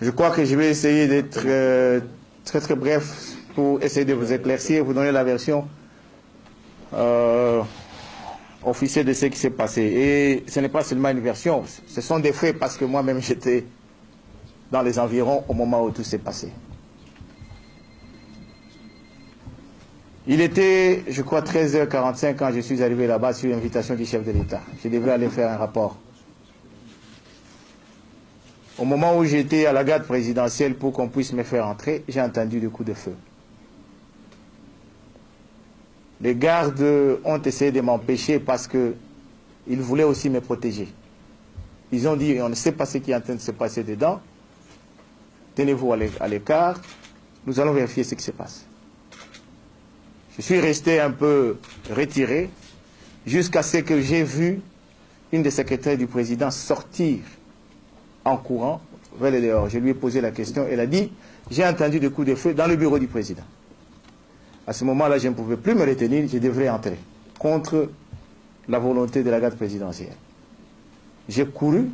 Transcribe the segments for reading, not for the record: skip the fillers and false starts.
Je crois que je vais essayer d'être très bref pour essayer de vous éclaircir, vous donner la version officielle de ce qui s'est passé. Et ce n'est pas seulement une version, ce sont des faits parce que moi-même j'étais dans les environs au moment où tout s'est passé. Il était, je crois, 13h45 quand je suis arrivé là-bas sur l'invitation du chef de l'État. Je devrais aller faire un rapport. Au moment où j'étais à la garde présidentielle pour qu'on puisse me faire entrer, j'ai entendu des coups de feu. Les gardes ont essayé de m'empêcher parce qu'ils voulaient aussi me protéger. Ils ont dit, on ne sait pas ce qui est en train de se passer dedans. Tenez-vous à l'écart. Nous allons vérifier ce qui se passe. Je suis resté un peu retiré jusqu'à ce que j'ai vu une des secrétaires du président sortir en courant vers le dehors. Je lui ai posé la question. Elle a dit, j'ai entendu des coups de feu dans le bureau du président. À ce moment-là, je ne pouvais plus me retenir, je devrais entrer contre la volonté de la garde présidentielle. J'ai couru.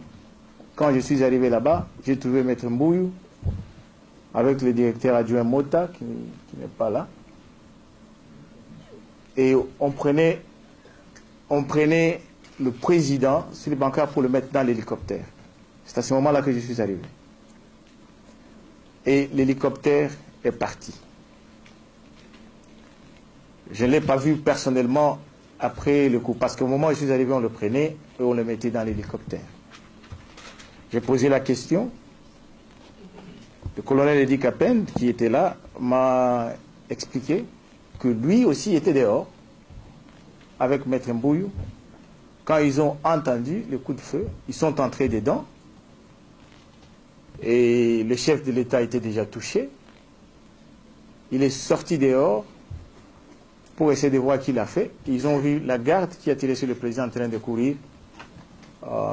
Quand je suis arrivé là-bas, j'ai trouvé Maître Mbouyou avec le directeur adjoint Mota, qui n'est pas là. Et on prenait le président sur le bancard pour le mettre dans l'hélicoptère. C'est à ce moment-là que je suis arrivé. Et l'hélicoptère est parti. Je ne l'ai pas vu personnellement après le coup, parce qu'au moment où je suis arrivé, on le prenait et on le mettait dans l'hélicoptère. J'ai posé la question. Le colonel Edi Kapend, qui était là, m'a expliqué que lui aussi était dehors, avec Maître Mbouyou. Quand ils ont entendu le coup de feu, ils sont entrés dedans, et le chef de l'État était déjà touché. Il est sorti dehors pour essayer de voir qui l'a fait. Ils ont vu la garde qui a tiré sur le président en train de courir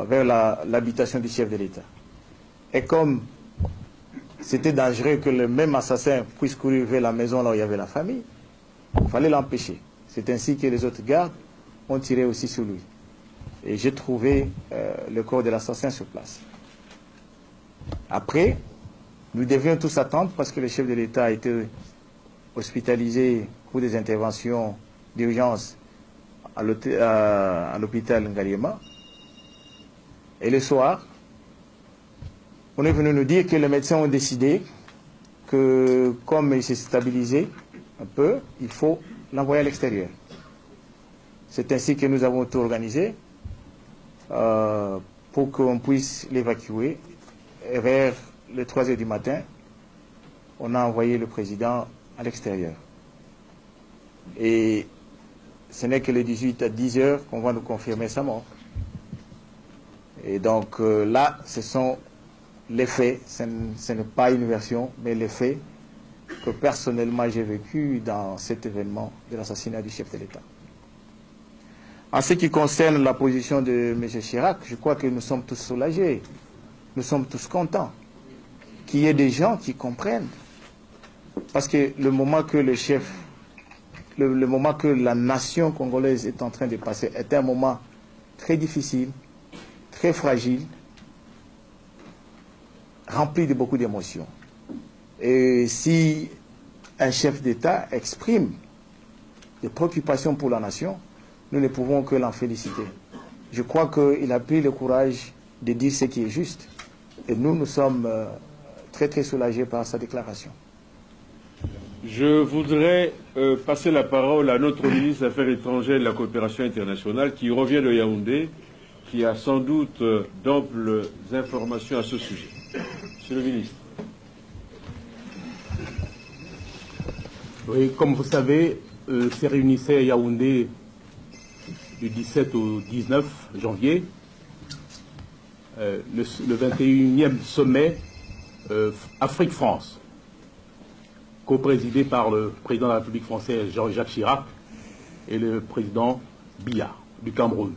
vers l'habitation du chef de l'État. Et comme c'était dangereux que le même assassin puisse courir vers la maison là où il y avait la famille, il fallait l'empêcher. C'est ainsi que les autres gardes ont tiré aussi sur lui. Et j'ai trouvé le corps de l'assassin sur place. Après, nous devions tous attendre parce que le chef de l'État a été hospitalisé pour des interventions d'urgence à l'hôpital Ngaliema. Et le soir, on est venu nous dire que les médecins ont décidé que, comme il s'est stabilisé un peu, il faut l'envoyer à l'extérieur. C'est ainsi que nous avons tout organisé pour qu'on puisse l'évacuer. Et vers les 3 heures du matin, on a envoyé le président à l'extérieur. Et ce n'est que le 18 à 10 heures qu'on va nous confirmer sa mort. Et donc là, ce sont les faits, ce n'est pas une version, mais les faits que personnellement j'ai vécu dans cet événement de l'assassinat du chef de l'État. En ce qui concerne la position de M. Chirac, je crois que nous sommes tous soulagés, nous sommes tous contents qu'il y ait des gens qui comprennent. Parce que le moment que le chef, le moment que la nation congolaise est en train de passer est un moment très difficile, très fragile, rempli de beaucoup d'émotions. Et si un chef d'État exprime des préoccupations pour la nation, nous ne pouvons que l'en féliciter. Je crois qu'il a pris le courage de dire ce qui est juste. Et nous sommes très soulagés par sa déclaration. Je voudrais passer la parole à notre ministre des Affaires étrangères et de la coopération internationale qui revient de Yaoundé, qui a sans doute d'amples informations à ce sujet. Monsieur le ministre. Oui, comme vous savez, s'est réunissait à Yaoundé du 17 au 19 janvier, le 21e sommet Afrique-France, co-présidé par le président de la République française Jacques Chirac et le président Biya du Cameroun.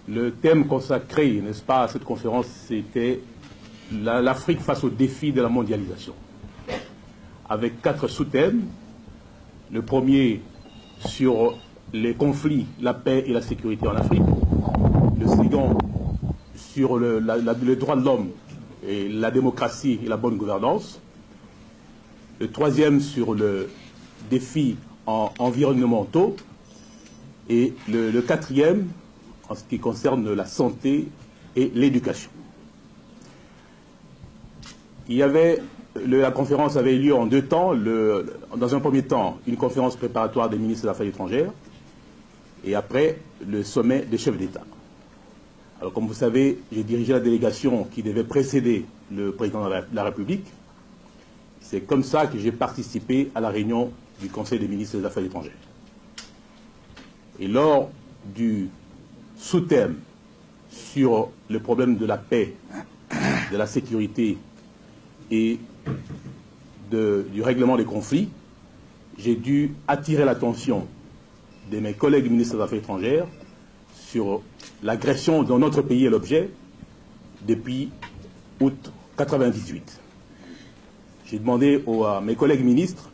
Le thème consacré, n'est-ce pas, à cette conférence, c'était l'Afrique face aux défis de la mondialisation, avec 4 sous-thèmes. Le premier sur les conflits, la paix et la sécurité en Afrique. Le second sur le droit de l'homme et la démocratie et la bonne gouvernance. Le troisième sur le défi environnementaux. Et le quatrième en ce qui concerne la santé et l'éducation. La conférence avait eu lieu en deux temps. Dans un premier temps, une conférence préparatoire des ministres des Affaires étrangères et après, le sommet des chefs d'État. Alors, comme vous savez, j'ai dirigé la délégation qui devait précéder le président de la République. C'est comme ça que j'ai participé à la réunion du Conseil des ministres des Affaires étrangères. Et lors du sous-thème sur le problème de la paix, de la sécurité et du règlement des conflits, j'ai dû attirer l'attention de mes collègues ministres des Affaires étrangères sur l'agression dont notre pays est l'objet depuis août 1998. J'ai demandé à mes collègues ministres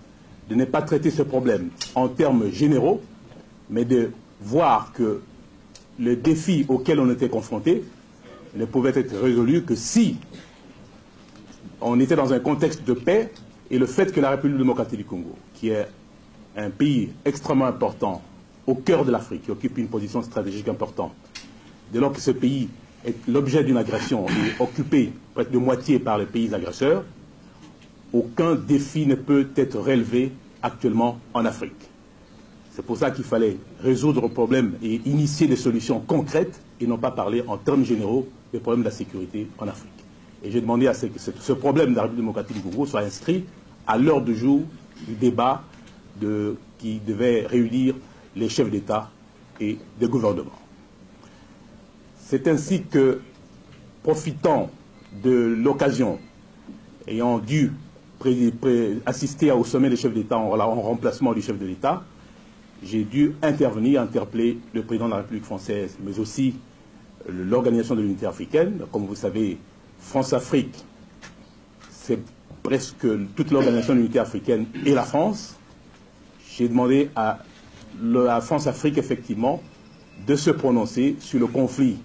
de ne pas traiter ce problème en termes généraux, mais de voir que le défi auquel on était confronté ne pouvait être résolu que si on était dans un contexte de paix, et le fait que la République démocratique du Congo, qui est un pays extrêmement important au cœur de l'Afrique, qui occupe une position stratégique importante, dès lors que ce pays est l'objet d'une agression et occupé presque de moitié par les pays agresseurs, aucun défi ne peut être relevé actuellement en Afrique. C'est pour ça qu'il fallait résoudre le problème et initier des solutions concrètes et non pas parler en termes généraux des problèmes de la sécurité en Afrique. Et j'ai demandé à ce que ce problème de la République démocratique du Congo soit inscrit à l'ordre du jour du débat qui devait réunir les chefs d'État et de gouvernement. C'est ainsi que, profitant de l'occasion, ayant dû assister au sommet des chefs d'État en remplacement du chef de l'État, j'ai dû interpeller le président de la République française, mais aussi l'Organisation de l'Unité africaine. Comme vous savez, France-Afrique, c'est presque toute l'Organisation de l'Unité africaine et la France. J'ai demandé à la France-Afrique, effectivement, de se prononcer sur le conflit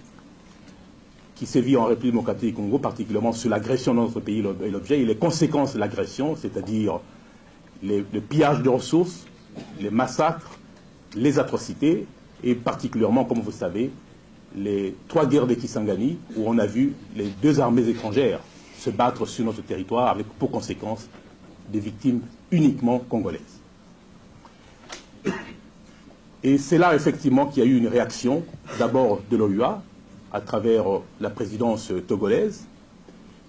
qui sévit en République démocratique du Congo, particulièrement sur l'agression de notre pays et l'objet, et les conséquences de l'agression, c'est-à-dire le pillage de ressources, les massacres, les atrocités, et particulièrement, comme vous savez, les 3 guerres de Kisangani, où on a vu les 2 armées étrangères se battre sur notre territoire, avec pour conséquence des victimes uniquement congolaises. Et c'est là, effectivement, qu'il y a eu une réaction, d'abord de l'OUA, à travers la présidence togolaise,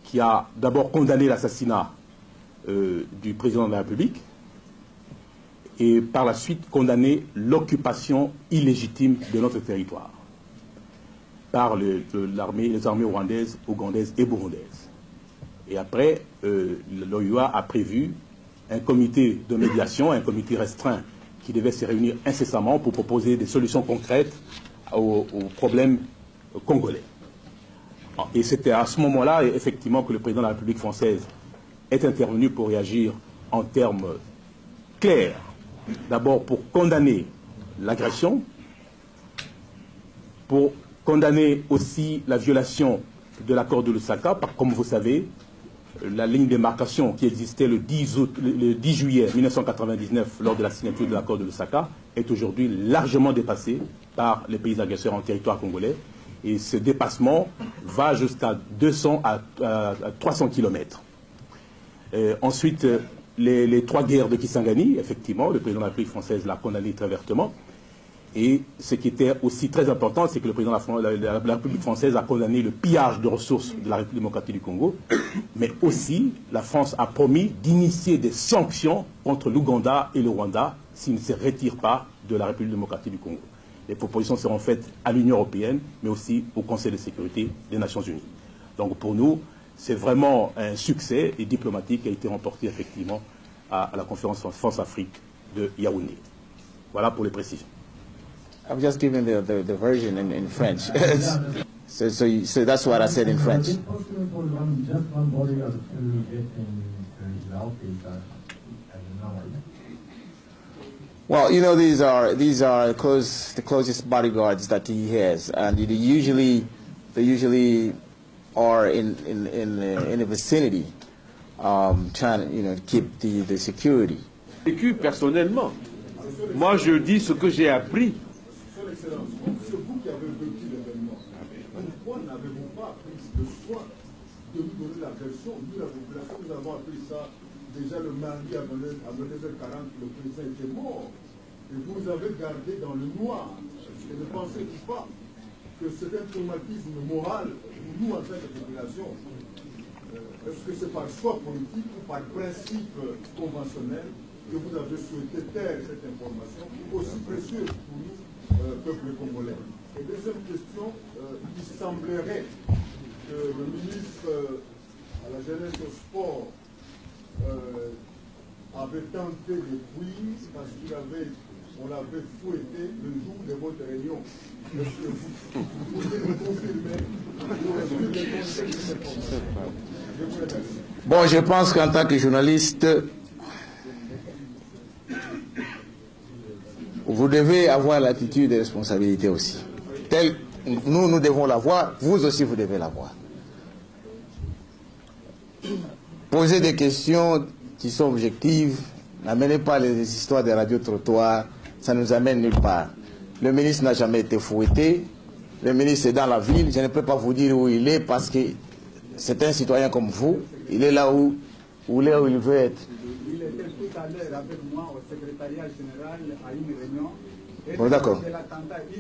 qui a d'abord condamné l'assassinat du président de la République, et par la suite condamné l'occupation illégitime de notre territoire par les armées rwandaises, ougandaises et burundaises. Et après, l'OUA a prévu un comité de médiation, un comité restreint qui devait se réunir incessamment pour proposer des solutions concrètes aux problèmes congolais. Et c'était à ce moment-là, effectivement, que le président de la République française est intervenu pour réagir en termes clairs. D'abord pour condamner l'agression, pour condamner aussi la violation de l'accord de Lusaka. Comme vous savez, la ligne de démarcation qui existait le 10 juillet 1999 lors de la signature de l'accord de Lusaka est aujourd'hui largement dépassée par les pays agresseurs en territoire congolais. Et ce dépassement va jusqu'à 200 à 300 km. Ensuite, les 3 guerres de Kisangani, effectivement, le président de la République française l'a condamné très vertement. Et ce qui était aussi très important, c'est que le président de la République française a condamné le pillage de ressources de la République démocratique du Congo. Mais aussi, la France a promis d'initier des sanctions contre l'Ouganda et le Rwanda s'ils ne se retirent pas de la République démocratique du Congo. Les propositions seront faites à l'Union européenne, mais aussi au Conseil de sécurité des Nations unies. Donc pour nous, c'est vraiment un succès et diplomatique qui a été remporté effectivement à la conférence France-Afrique de Yaoundé. Voilà pour les précisions. I'm just giving the version in French. so that's what I said in French. Well, you know, these are the closest bodyguards that he has, and they usually are in the vicinity, trying to keep the security. Vécu personnellement. Moi, je dis ce que j'ai appris. Son Excellence, c'est vous qui avez vécu l'événement. Pourquoi n'avez-vous pas pris le soin de nous donner la version? Nous, la population, nous avons appris ça. Déjà, le mardi à 9h40, le président était mort. Et vous nous avez gardé dans le noir. Et ne pensez-vous pas que c'est un traumatisme moral pour nous, en tant que population? Est-ce que c'est par choix politique ou par principe conventionnel que vous avez souhaité taire cette information aussi précieuse pour nous, peuple congolais? Et deuxième question, il semblerait que le ministre à la jeunesse et au sport avait tenté de fuir parce qu'on l'avait fouetté le jour de votre réunion. Est-ce que vous pouvez me confirmer ou est-ce que le conseil de cette information? Je vous remercie. Bon, je pense qu'en tant que journaliste, vous devez avoir l'attitude de responsabilité aussi. Nous devons l'avoir, vous aussi vous devez l'avoir. Posez des questions qui sont objectives, n'amenez pas les histoires des radios-trottoirs, ça nous amène nulle part. Le ministre n'a jamais été fouetté, le ministre est dans la ville, je ne peux pas vous dire où il est parce que c'est un citoyen comme vous, il est là où il veut être. Il était tout à l'heure avec moi au secrétariat général à une réunion. Et bon, d'accord. Une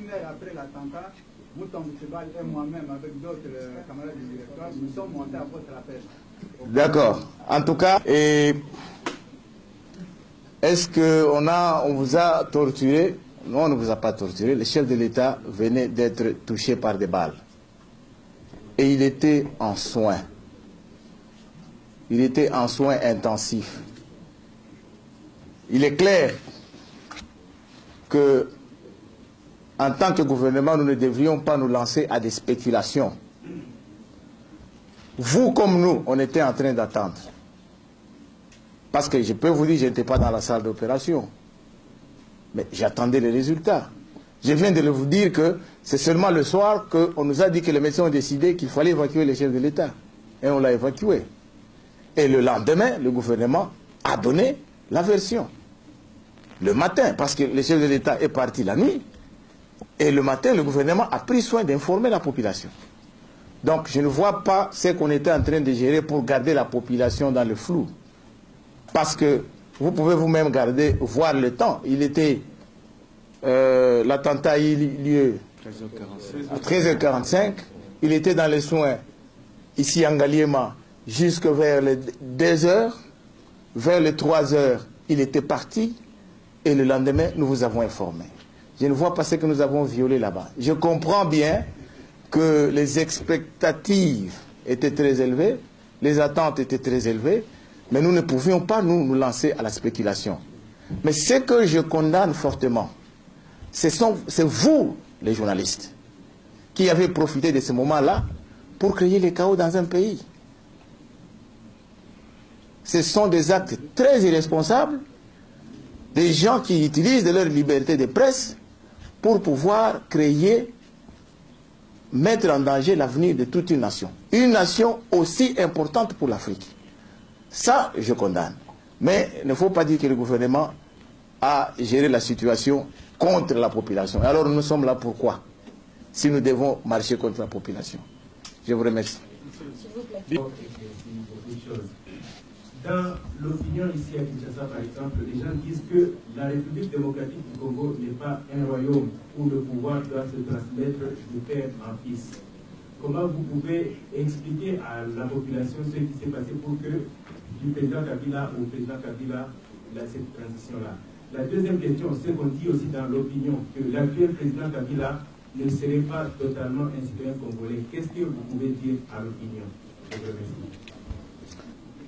heure après l'attentat, Mouton Boutibal et moi-même, avec d'autres camarades du directoire, nous sommes montés à votre appel. D'accord. En tout cas, est-ce qu'on vous a torturé? Non, on ne vous a pas torturé. Le chef de l'État venait d'être touché par des balles. Et il était en soins. Il était en soins intensifs. Il est clair que, en tant que gouvernement, nous ne devrions pas nous lancer à des spéculations. Vous comme nous, on était en train d'attendre. Parce que je peux vous dire, je n'étais pas dans la salle d'opération. Mais j'attendais les résultats. Je viens de vous dire que c'est seulement le soir qu'on nous a dit que les médecins ont décidé qu'il fallait évacuer les chefs de l'État. Et on l'a évacué. Et le lendemain, le gouvernement a donné la version. Le matin, parce que le chef de l'État est parti la nuit. Et le matin, le gouvernement a pris soin d'informer la population. Donc, je ne vois pas ce qu'on était en train de gérer pour garder la population dans le flou. Parce que vous pouvez vous-même voir le temps. Il était... l'attentat a eu lieu à 13h45. Il était dans les soins ici en Ngaliema jusque vers les 2h. Vers les 3h, il était parti. Et le lendemain, nous vous avons informé. Je ne vois pas ce que nous avons violé là-bas. Je comprends bien que les expectatives étaient très élevées, les attentes étaient très élevées, mais nous ne pouvions pas nous lancer à la spéculation. Mais ce que je condamne fortement, c'est vous, les journalistes, qui avez profité de ce moment-là pour créer le chaos dans un pays. Ce sont des actes très irresponsables, des gens qui utilisent de leur liberté de presse pour pouvoir mettre en danger l'avenir de toute une nation. Une nation aussi importante pour l'Afrique. Ça, je condamne. Mais il ne faut pas dire que le gouvernement a géré la situation contre la population. Alors nous sommes là pourquoi? Si nous devons marcher contre la population. Je vous remercie. S'il vous plaît. Dans l'opinion ici à Kinshasa, par exemple, les gens disent que la République démocratique du Congo n'est pas un royaume où le pouvoir doit se transmettre de père en fils. Comment vous pouvez expliquer à la population ce qui s'est passé pour que du président Kabila au président Kabila, cette transition-là? La deuxième question, c'est qu'on dit aussi dans l'opinion que l'actuel président Kabila ne serait pas totalement un citoyen congolais. Qu'est-ce que vous pouvez dire à l'opinion? Je vous remercie.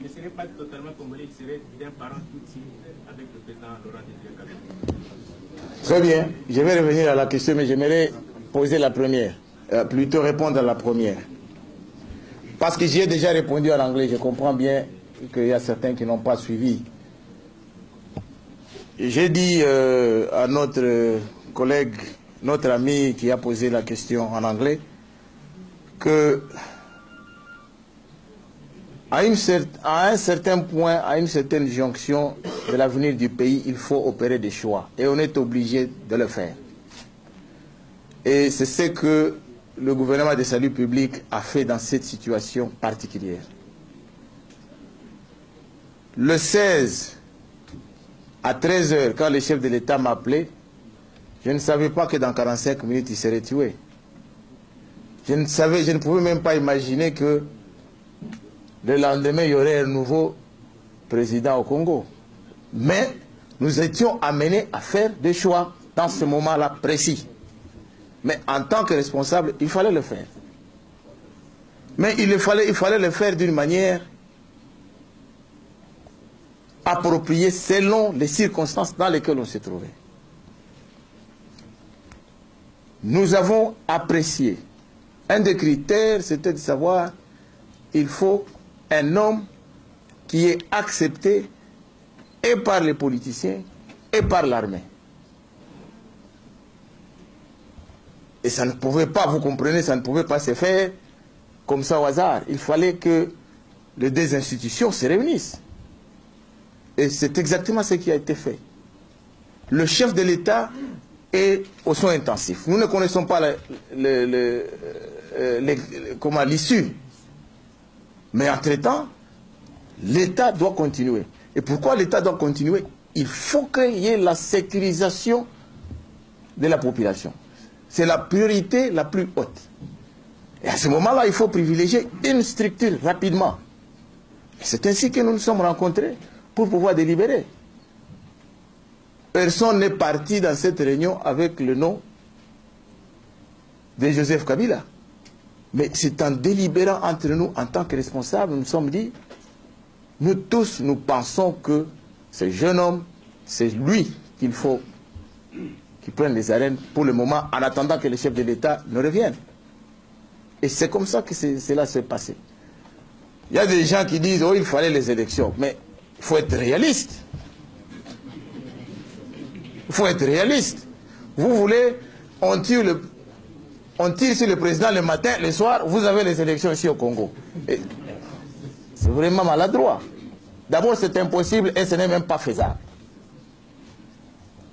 Il ne serait pas totalement congolais, il serait d'un parent Tutsi avec le président Laurent Désiré Kabila. Très bien. Je vais revenir à la question, mais j'aimerais poser la première. Plutôt répondre à la première. Parce que j'y ai déjà répondu en anglais. Je comprends bien qu'il y a certains qui n'ont pas suivi. J'ai dit à notre collègue, notre ami qui a posé la question en anglais, que à un certain point, à une certaine jonction de l'avenir du pays, il faut opérer des choix. Et on est obligé de le faire. Et c'est ce que le gouvernement de salut public a fait dans cette situation particulière. Le 16, à 13 h, quand le chef de l'État m'a appelé, je ne savais pas que dans 45 minutes, il serait tué. Je ne pouvais même pas imaginer que le lendemain, il y aurait un nouveau président au Congo. Mais nous étions amenés à faire des choix dans ce moment-là précis. Mais en tant que responsable, il fallait le faire. Mais il fallait le faire d'une manière appropriée selon les circonstances dans lesquelles on se trouvait. Nous avons apprécié. Un des critères, c'était de savoir, il faut un homme qui est accepté et par les politiciens et par l'armée. Et ça ne pouvait pas, vous comprenez, ça ne pouvait pas se faire comme ça au hasard. Il fallait que les deux institutions se réunissent. Et c'est exactement ce qui a été fait. Le chef de l'État est aux soins intensifs. Nous ne connaissons pas l'issue. Mais entre-temps, l'État doit continuer. Et pourquoi l'État doit continuer? Il faut qu'il y ait la sécurisation de la population. C'est la priorité la plus haute. Et à ce moment-là, il faut privilégier une structure rapidement. Et c'est ainsi que nous nous sommes rencontrés pour pouvoir délibérer. Personne n'est parti dans cette réunion avec le nom de Joseph Kabila. Mais c'est en délibérant entre nous, en tant que responsables, nous nous sommes dit, nous tous, nous pensons que ce jeune homme, c'est lui qu'il faut qu'il prenne les arènes pour le moment, en attendant que le chef de l'État ne revienne. Et c'est comme ça que cela s'est passé. Il y a des gens qui disent, oh, il fallait les élections. Mais il faut être réaliste. Il faut être réaliste. Vous voulez, on tire sur le président le matin, le soir, vous avez les élections ici au Congo. C'est vraiment maladroit. D'abord, c'est impossible et ce n'est même pas faisable.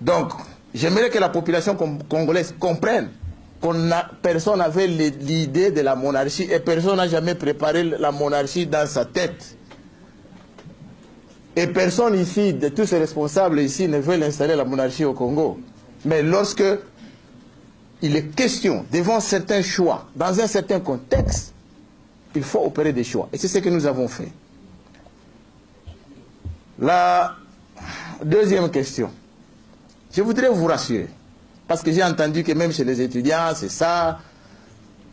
Donc, j'aimerais que la population congolaise comprenne qu'on personne n'avait l'idée de la monarchie et personne n'a jamais préparé la monarchie dans sa tête. Et personne ici, de tous ces responsables ici, ne veut installer la monarchie au Congo. Mais lorsque il est question, devant certains choix, dans un certain contexte, il faut opérer des choix. Et c'est ce que nous avons fait. La deuxième question. Je voudrais vous rassurer. Parce que j'ai entendu que même chez les étudiants, c'est ça.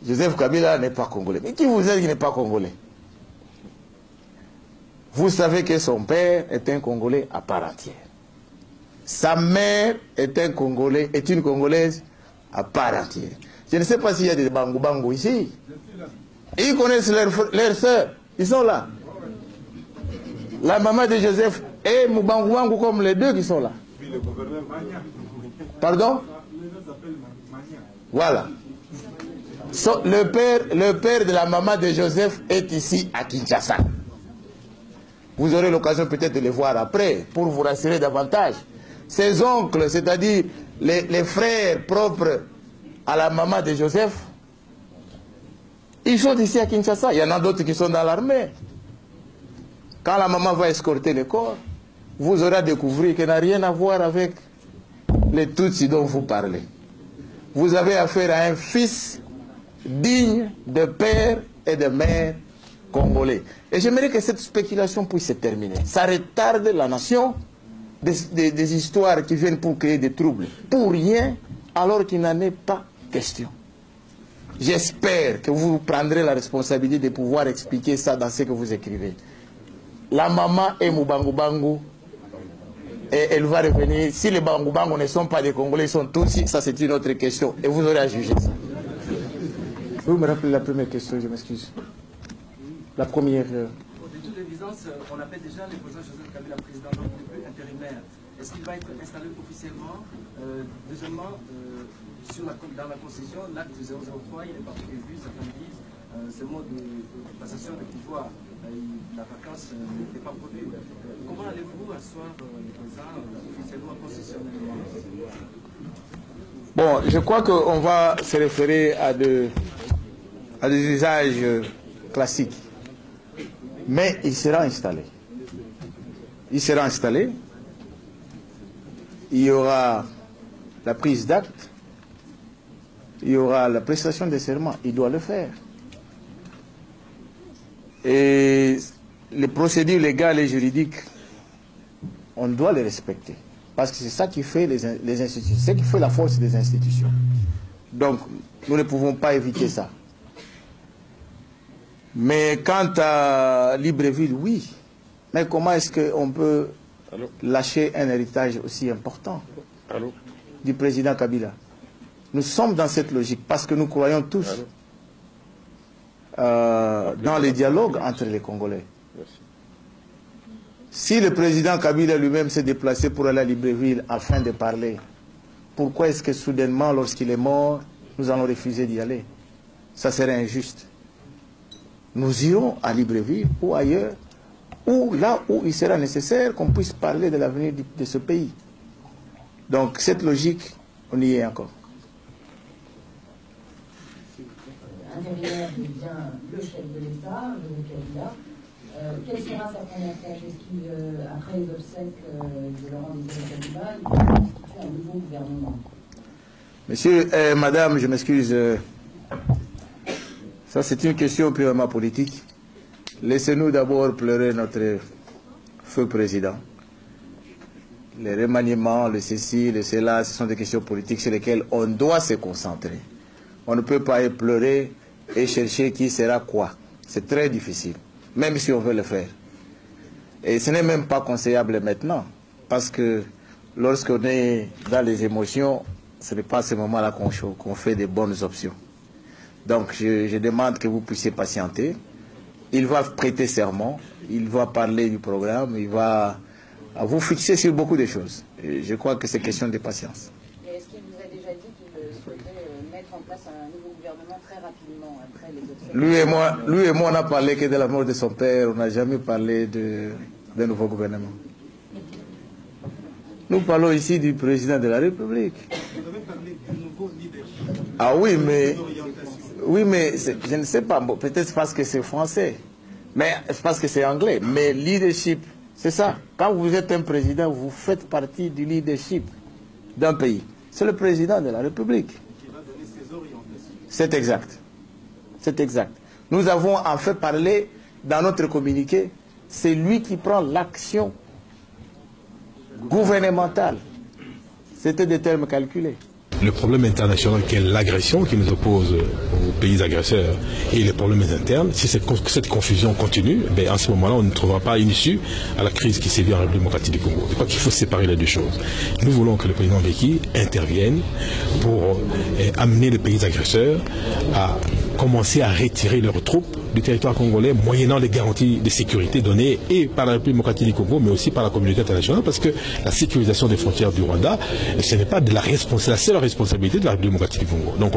Joseph Kabila n'est pas congolais. Mais qui vous a dit qu'il n'est pas congolais? Vous savez que son père est un Congolais à part entière. Sa mère est un Congolais, est une Congolaise à part entière. Je ne sais pas s'il y a des Bangou ici. Ils connaissent leurs sœurs. Ils sont là. La maman de Joseph et Moubangou comme les deux qui sont là. Pardon? Voilà. Le père de la maman de Joseph est ici à Kinshasa. Vous aurez l'occasion peut-être de les voir après pour vous rassurer davantage. Ses oncles, c'est-à-dire les frères propres à la maman de Joseph, ils sont ici à Kinshasa. Il y en a d'autres qui sont dans l'armée. Quand la maman va escorter le corps, vous aurez à découvrir qu'elle n'a rien à voir avec les Tutsis dont vous parlez. Vous avez affaire à un fils digne de père et de mère congolais. Et j'aimerais que cette spéculation puisse se terminer. Ça retarde la nation des histoires qui viennent pour créer des troubles. Pour rien, alors qu'il n'en est pas question. J'espère que vous prendrez la responsabilité de pouvoir expliquer ça dans ce que vous écrivez. La maman est Moubangou et elle va revenir. Si les Bangou ne sont pas des Congolais, ils sont tous, ça c'est une autre question. Et vous aurez à juger ça. Vous me rappelez la première question, je m'excuse. La première. De toute évidence, on appelle déjà le président Joseph Kabila président intérimaire. Est-ce qu'il va être installé officiellement? Deuxièmement, dans la Constitution, l'acte 003, il est pas prévu, certains disent, ce mot de passation de pouvoir la vacance n'était pas prévue. Comment allez-vous asseoir le président officiellement, constitutionnellement? Bon, je crois qu'on va se référer à des usages classiques. Mais il sera installé. Il sera installé. Il y aura la prise d'acte. Il y aura la prestation des serments. Il doit le faire. Et les procédures légales et juridiques, on doit les respecter. Parce que c'est ça qui fait les institutions, c'est ce qui fait la force des institutions. Donc, nous ne pouvons pas éviter ça. Mais quant à Libreville, oui. Mais comment est-ce qu'on peut lâcher un héritage aussi important du président Kabila? Nous sommes dans cette logique parce que nous croyons tous dans les dialogues entre les Congolais. Si le président Kabila lui-même s'est déplacé pour aller à Libreville afin de parler, pourquoi est-ce que soudainement, lorsqu'il est mort, nous allons refuser d'y aller? Ça serait injuste. Nous irons à Libreville ou ailleurs, ou là où il sera nécessaire qu'on puisse parler de l'avenir de ce pays. Donc cette logique, on y est encore. Intérimaire devient le chef de l'État, le Kabila. Quelle sera sa première tâche? Est-ce qu'il, après les obsèques de Laurent Désiré Kabila, il va constituer un nouveau gouvernement? Monsieur, madame, je m'excuse. Ça, c'est une question purement politique. Laissez-nous d'abord pleurer notre feu président. Les remaniements, le ceci, le cela, ce sont des questions politiques sur lesquelles on doit se concentrer. On ne peut pas y pleurer et chercher qui sera quoi. C'est très difficile, même si on veut le faire. Et ce n'est même pas conseillable maintenant, parce que lorsqu'on est dans les émotions, ce n'est pas à ce moment-là qu'on fait des bonnes options. Donc je demande que vous puissiez patienter. Il va prêter serment, il va parler du programme, il va vous fixer sur beaucoup de choses. Et je crois que c'est question de patience. Et est-ce qu'il vous a déjà dit qu'il souhaitait mettre en place un nouveau gouvernement très rapidement après les obsèques? Lui et moi, on n'a parlé que de la mort de son père, on n'a jamais parlé d'un nouveau gouvernement. Nous parlons ici du président de la République. Vous avez parlé du nouveau leadership. Ah oui, mais je ne sais pas, peut-être parce que c'est français, mais parce que c'est anglais. Mais leadership, c'est ça. Quand vous êtes un président, vous faites partie du leadership d'un pays. C'est le président de la République. Qui va donner ses orientations. C'est exact. C'est exact. Nous avons en fait parlé dans notre communiqué, c'est lui qui prend l'action gouvernementale. C'était des termes calculés. Le problème international qui est l'agression qui nous oppose aux pays agresseurs et les problèmes internes, si cette confusion continue, ben en ce moment-là, on ne trouvera pas une issue à la crise qui sévit en République démocratique du Congo. Je crois qu'il faut séparer les deux choses. Nous voulons que le président Mbeki intervienne pour amener les pays agresseurs à commencer à retirer leurs troupes du territoire congolais, moyennant les garanties de sécurité données et par la République démocratique du Congo, mais aussi par la communauté internationale, parce que la sécurisation des frontières du Rwanda, ce n'est pas de la seule responsabilité de la République démocratique du Congo. Donc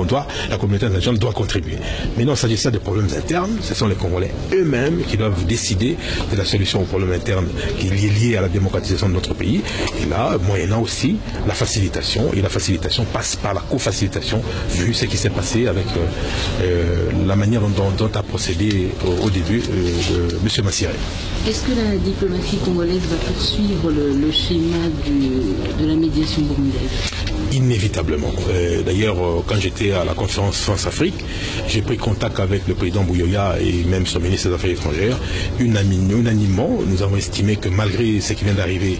la communauté internationale doit contribuer. Mais non, s'agissant des problèmes internes, ce sont les Congolais eux-mêmes qui doivent décider de la solution aux problèmes internes qui est liée à la démocratisation de notre pays. Et là, moyennant aussi la facilitation, et la facilitation passe par la co-facilitation, vu ce qui s'est passé avec la manière dont a procédé au début M. Massiré. Est-ce que la diplomatie congolaise va poursuivre le schéma de la médiation burundaise? Inévitablement. D'ailleurs, quand j'étais à la conférence France-Afrique, j'ai pris contact avec le président Bouyoya et même son ministre des Affaires étrangères. Unanimement, nous avons estimé que malgré ce qui vient d'arriver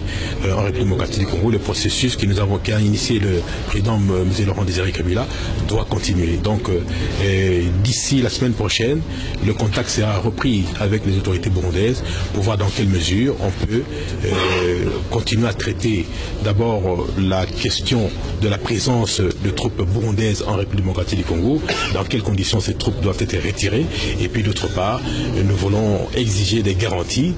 en République démocratique du Congo, le processus qu'a initié le président M. Laurent Désiré Kabila doit continuer. Donc, d'ici la semaine prochaine, le contact sera repris avec les autorités burundaises pour voir dans quelle mesure on peut continuer à traiter d'abord la question de la présence de troupes burundaises en République démocratique du Congo, dans quelles conditions ces troupes doivent être retirées, et puis d'autre part, nous voulons exiger des garanties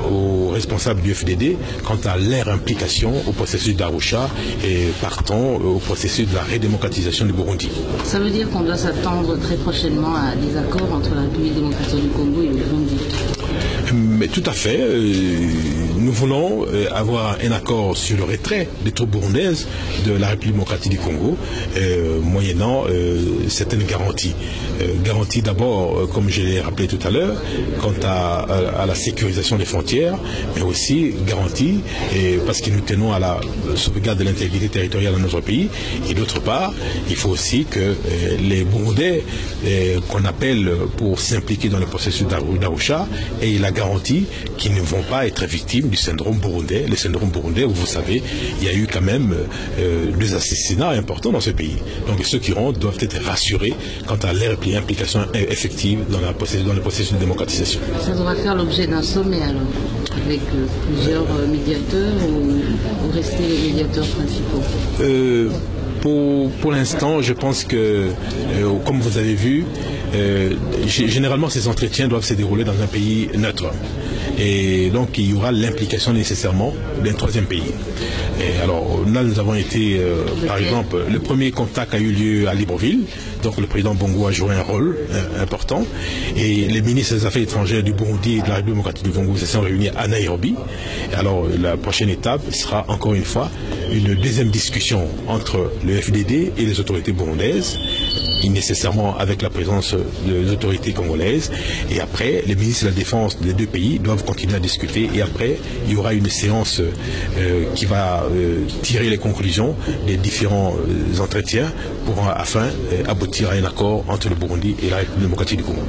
aux responsables du FDD quant à leur implication au processus d'Arusha et partant au processus de la redémocratisation du Burundi. Ça veut dire qu'on doit s'attendre très prochainement à des accords entre la République démocratique du Congo et le Burundi. Mais tout à fait. Nous voulons avoir un accord sur le retrait des troupes burundaises de la République démocratique du Congo, moyennant certaines garanties. Garanties d'abord, comme je l'ai rappelé tout à l'heure, quant à la sécurisation des frontières, mais aussi garanties, parce que nous tenons à la sauvegarde de l'intégrité territoriale de notre pays. Et d'autre part, il faut aussi que les Burundais qu'on appelle pour s'impliquer dans le processus d'Arusha aient la garantie qu'ils ne vont pas être victimes du syndrome burundais. Le syndrome burundais, où vous savez, il y a eu quand même des assassinats importants dans ce pays. Donc ceux qui rentrent doivent être rassurés quant à leur implication effective dans le processus de démocratisation. Ça devra faire l'objet d'un sommet alors, avec plusieurs médiateurs ou rester les médiateurs principaux? Pour l'instant, je pense que, comme vous avez vu, généralement ces entretiens doivent se dérouler dans un pays neutre. Et donc il y aura l'implication nécessairement d'un troisième pays. Et alors là nous avons été, par exemple, le premier contact a eu lieu à Libreville, donc le président Bongo a joué un rôle important, et les ministres des Affaires étrangères du Burundi et de la République démocratique du Congo se sont réunis à Nairobi. Et alors la prochaine étape sera encore une fois une deuxième discussion entre le FDD et les autorités burundaises, et nécessairement avec la présence des autorités congolaises. Et après, les ministres de la Défense des deux pays doivent continuer à discuter. Et après, il y aura une séance qui va tirer les conclusions des différents entretiens afin d'aboutir à un accord entre le Burundi et la République démocratique du Congo.